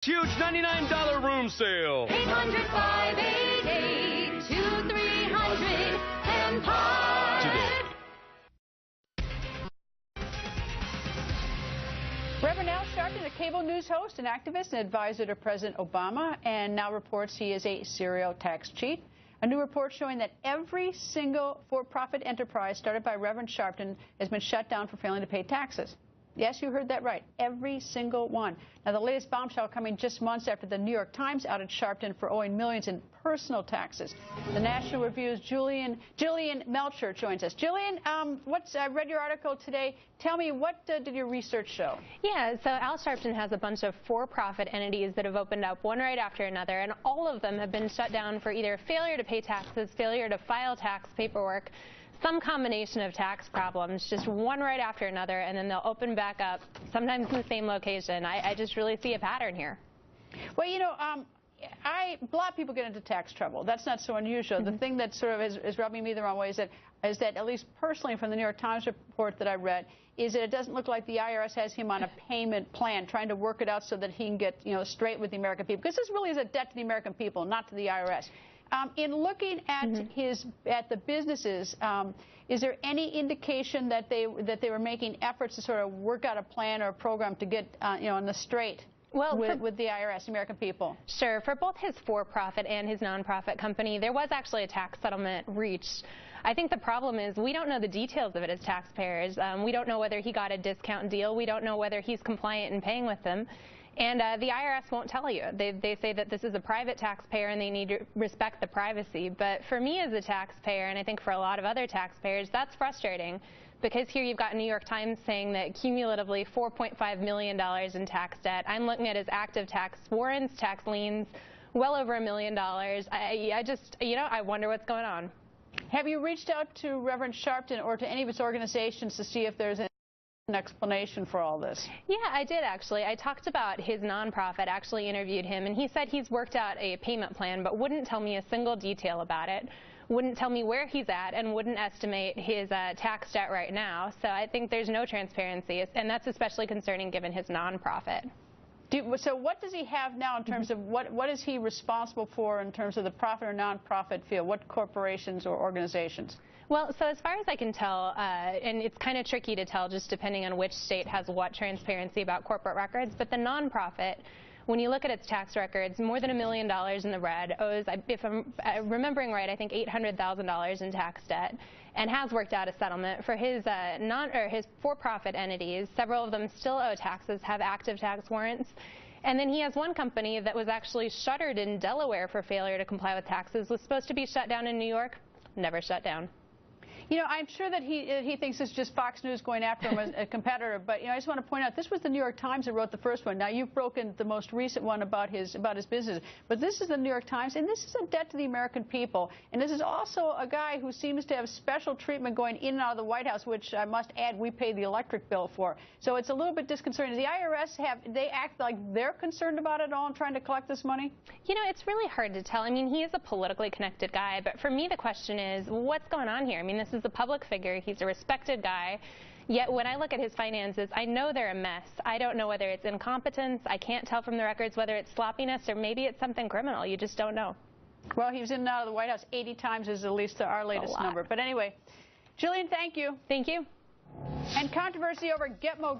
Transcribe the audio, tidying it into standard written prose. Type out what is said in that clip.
Huge $99 room sale. 800-588-2300 Empire. Today. Reverend Al Sharpton, a cable news host, an activist, and advisor to President Obama, and now reports he is a serial tax cheat. A new report showing that every single for-profit enterprise started by Reverend Sharpton has been shut down for failing to pay taxes. Yes, you heard that right. Every single one. Now, the latest bombshell coming just months after the New York Times outed Sharpton for owing millions in personal taxes. The National Review's Jillian Melcher joins us. Jillian, I read your article today. Tell me, what did your research show? Yeah, so Al Sharpton has a bunch of for-profit entities that have opened up one right after another, and all of them have been shut down for either failure to pay taxes, failure to file tax paperwork, some combination of tax problems, just one right after another, and then they'll open back up, sometimes in the same location. I just really see a pattern here. Well, you know, a lot of people get into tax trouble. That's not so unusual. The thing that sort of is rubbing me the wrong way is that, at least personally from the New York Times report that I read, is that it doesn't look like the IRS has him on a payment plan, trying to work it out so that he can get, straight with the American people. Because this really is a debt to the American people, not to the IRS. In looking at the businesses, is there any indication that they were making efforts to sort of work out a plan or a program to get on the straight with the IRS, American people? Sure. For both his for-profit and his nonprofit company, there was actually a tax settlement reached. I think the problem is we don't know the details of it as taxpayers. We don't know whether he got a discount deal. We don't know whether he's compliant in paying with them. And the IRS won't tell you. They say that this is a private taxpayer and they need to respect the privacy. But for me as a taxpayer, and I think for a lot of other taxpayers, that's frustrating. Because here you've got New York Times saying that cumulatively $4.5 million in tax debt. I'm looking at his active tax warrants, tax liens, well over $1 million. I just, I wonder what's going on. Have you reached out to Reverend Sharpton or to any of his organizations to see if there's an explanation for all this? Yeah, I did actually. I talked about his nonprofit, actually interviewed him, and he said he's worked out a payment plan but wouldn't tell me a single detail about it, wouldn't tell me where he's at, and wouldn't estimate his tax debt right now. So I think there's no transparency, and that's especially concerning given his nonprofit. So what does he have now in terms of what is he responsible for in terms of the profit or nonprofit field? What corporations or organizations? Well, so as far as I can tell, and it's kind of tricky to tell just depending on which state has what transparency about corporate records, but the nonprofit, when you look at its tax records, more than $1 million in the red, owes, if I'm remembering right, I think $800,000 in tax debt, and has worked out a settlement. For his his for-profit entities, several of them still owe taxes, have active tax warrants. And then he has one company that was actually shuttered in Delaware for failure to comply with taxes, was supposed to be shut down in New York, never shut down. I'm sure that he thinks it's just Fox News going after him as a competitor, but I just want to point out this was the New York Times that wrote the first one. Now you've broken the most recent one about his business, but this is the New York Times, and this is a debt to the American people. And this is also a guy who seems to have special treatment going in and out of the White House, which I must add we pay the electric bill for. So it's a little bit disconcerting. Does the IRS they act like they're concerned about it all and trying to collect this money? It's really hard to tell. I mean, he is a politically connected guy, but for me the question is, what's going on here? I mean, this is a public figure. He's a respected guy. Yet when I look at his finances, I know they're a mess. I don't know whether it's incompetence. I can't tell from the records whether it's sloppiness or maybe it's something criminal. You just don't know. Well, he was in and out of the White House 80 times is at least our latest number. But anyway, Jillian, thank you. Thank you. And controversy over Gitmo getting